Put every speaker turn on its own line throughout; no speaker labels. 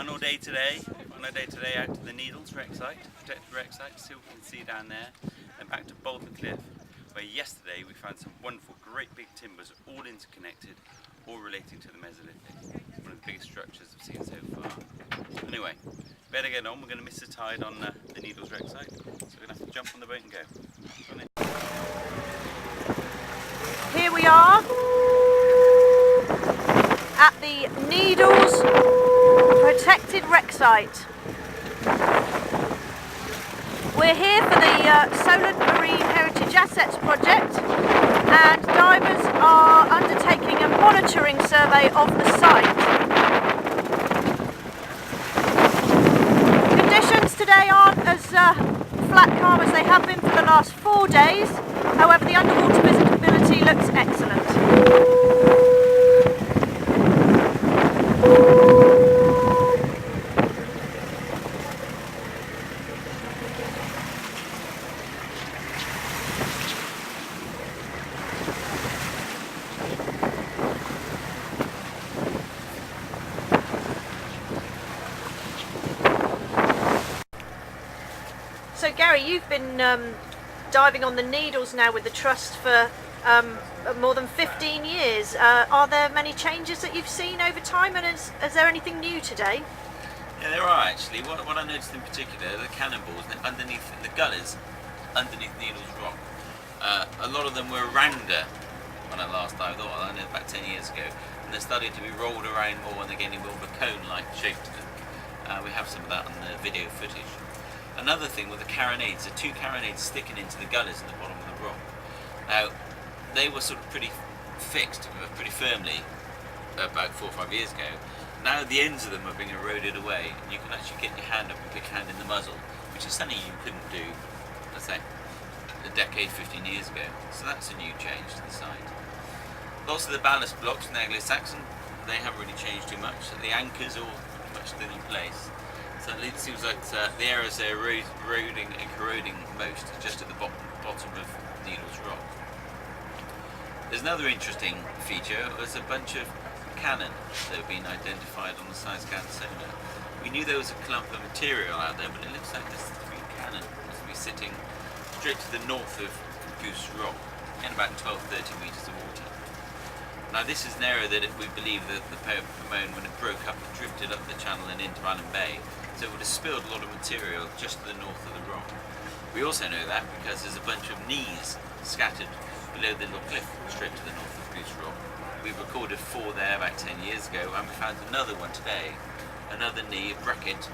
Final day today. Final day today out to the Needles wreck site, protected wreck site. See what we can see down there, and back to Boulder Cliff, where yesterday we found some wonderful, great big timbers, all interconnected, all relating to the Mesolithic. One of the biggest structures I've seen so far. Anyway, better get on. We're going to miss the tide on the Needles wreck site, so we're going to have to jump on the boat and go. On it.
Here we are at the Needles protected wreck site. We're here for the Solent Marine Heritage Assets project, and divers are undertaking a monitoring survey of the site. Conditions today aren't as flat calm as they have been for the last 4 days, however the underwater visibility looks excellent. So Gary, you've been diving on the Needles now with the Trust for more than 15 years. Are there many changes that you've seen over time, and is there anything new today?
Yeah, there are actually. What I noticed in particular, the cannonballs underneath the gullers, underneath Needles Rock. A lot of them were rounder when I last dived, I know about 10 years ago, and they're starting to be rolled around more and they're getting more of a cone-like shape to them. We have some of that on the video footage. Another thing with the carronades, the two carronades sticking into the gullers in the bottom of the rock. Now, they were sort of pretty fixed, pretty firmly, about 4 or 5 years ago. Now the ends of them are being eroded away, and you can actually get your hand up and put your hand in the muzzle, which is something you couldn't do, let's say, a decade, 15 years ago. So that's a new change to the site. Lots of the ballast blocks in Anglo-Saxon, they haven't really changed too much. So the anchors are all pretty much still in place. So it seems like the areas they're eroding and corroding most are just at the bottom of Needles Rock. There's another interesting feature. There's a bunch of cannon that have been identified on the side-scan sonar. We knew there was a clump of material out there, but it looks like there's 3 cannon must be sitting straight to the north of Goose Rock in about 12-13 metres of water. Now this is an area that we believe that the Pomone, when it broke up, it drifted up the channel and into Allen Bay, so it would have spilled a lot of material just to the north of the rock. We also know that because there's a bunch of knees scattered below the little cliff straight to the north of Goose Rock. We recorded 4 there about 10 years ago, and we found another one today, another knee, a bracket,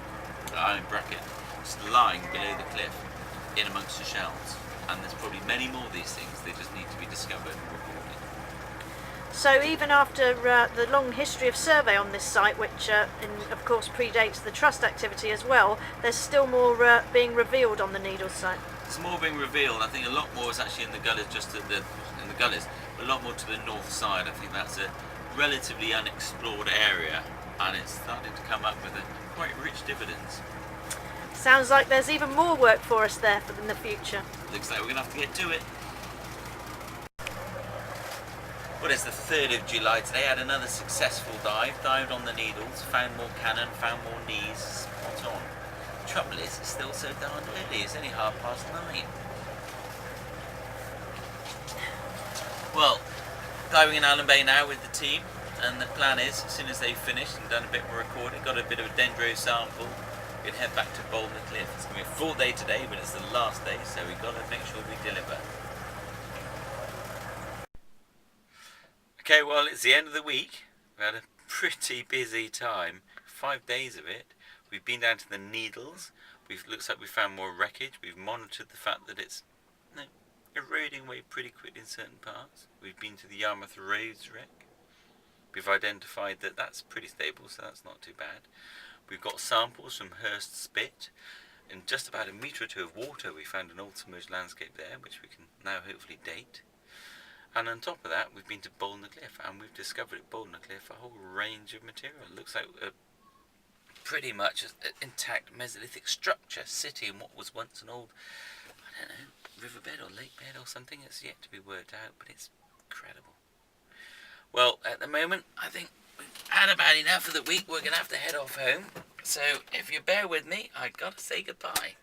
iron bracket, just lying below the cliff in amongst the shells. And there's probably many more of these things, they just need to be discovered and recorded.
So even after the long history of survey on this site, which of course predates the Trust activity as well, there's still more being revealed on the Needles site.
There's more being revealed. I think a lot more is actually in the gullers, just in the gullers, a lot more to the north side. I think that's a relatively unexplored area, and it's starting to come up with a quite rich dividends.
Sounds like there's even more work for us there in the future.
Looks like we're going to have to get to it. Well, it's the 3rd of July today. I had another successful dive, dived on the Needles, found more cannon, found more knees, spot on. The trouble is, it's still so darn early, it's only 9:30. Well, diving in Allen Bay now with the team, and the plan is, as soon as they've finished and done a bit more recording, got a bit of a dendro sample, we can head back to Boulder Cliff. It's going to be a full day today, but it's the last day, so we've got to make sure we deliver. Okay, well, it's the end of the week. We had a pretty busy time, 5 days of it. We've been down to the Needles. Looks like we found more wreckage. We've monitored the fact that it's eroding away pretty quickly in certain parts. We've been to the Yarmouth Roads wreck. We've identified that that's pretty stable, so that's not too bad. We've got samples from Hurst Spit. In just about 1 metre or 2 of water, we found an old submerged landscape there, which we can now hopefully date. And on top of that, we've been to Boulder Cliff, and we've discovered at Boulder Cliff a whole range of material. It looks like pretty much an intact Mesolithic structure sitting in what was once an old, I don't know, riverbed or lake bed or something. It's yet to be worked out, but it's incredible. Well, at the moment, I think we've had about enough for the week. We're going to have to head off home. So if you bear with me, I gotta say goodbye.